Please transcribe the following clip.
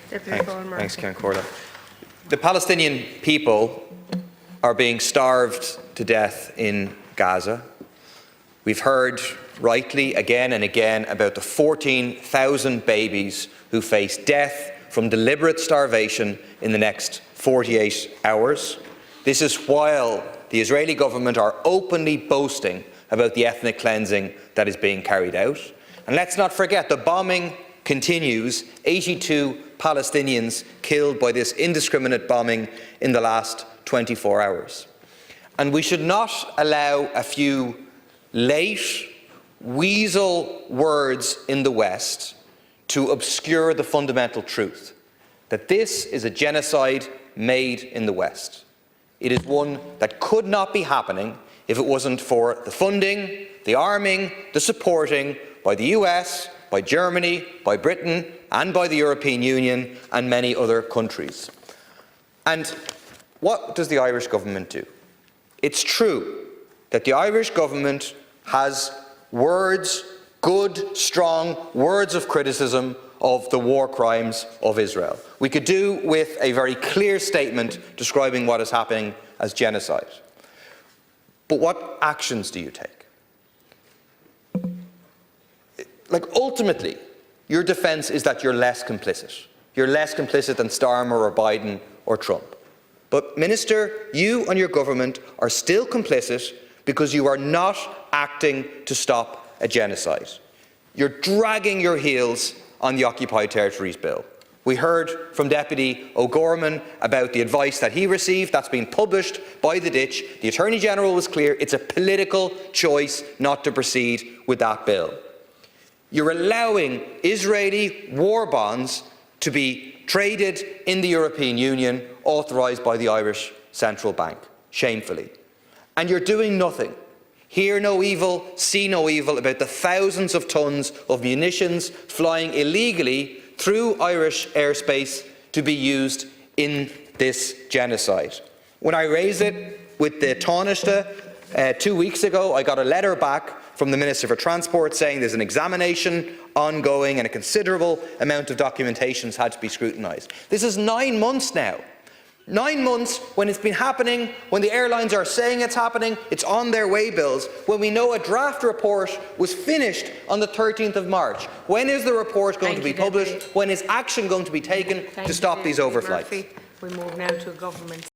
Thanks, Karen Corda. The Palestinian people are being starved to death in Gaza. We've heard rightly again and again about the 14,000 babies who face death from deliberate starvation in the next 48 hours. This is while the Israeli government are openly boasting about the ethnic cleansing that is being carried out. And let's not forget, the bombing continues. 82 Palestinians killed by this indiscriminate bombing in the last 24 hours. And we should not allow a few late, weasel words in the West to obscure the fundamental truth, that this is a genocide made in the West. It is one that could not be happening if it wasn't for the funding, the arming, the supporting by the US, by Germany, by Britain, and by the European Union and many other countries. And what does the Irish government do? It's true that the Irish government has words, good, strong words of criticism of the war crimes of Israel. We could do with a very clear statement describing what is happening as genocide. But what actions do you take? Ultimately, your defence is that you're less complicit. You're less complicit than Starmer or Biden or Trump. But, Minister, you and your government are still complicit because you are not acting to stop a genocide. You're dragging your heels on the Occupied Territories Bill. We heard from Deputy O'Gorman about the advice that he received. That's been published by the Ditch. The Attorney-General was clear. It's a political choice not to proceed with that bill. You're allowing Israeli war bonds to be traded in the European Union, authorised by the Irish Central Bank, shamefully. And you're doing nothing. Hear no evil, see no evil about the thousands of tons of munitions flying illegally through Irish airspace to be used in this genocide. When I raised it with the Taoiseach 2 weeks ago, I got a letter back from the Minister for Transport saying there's an examination ongoing and a considerable amount of documentation has had to be scrutinised. This is 9 months now. 9 months when it's been happening, when the airlines are saying it's happening, it's on their way bills, when we know a draft report was finished on the 13th of March. When is the report going to be published? When is action going to be taken to stop these overflights? We move now to a government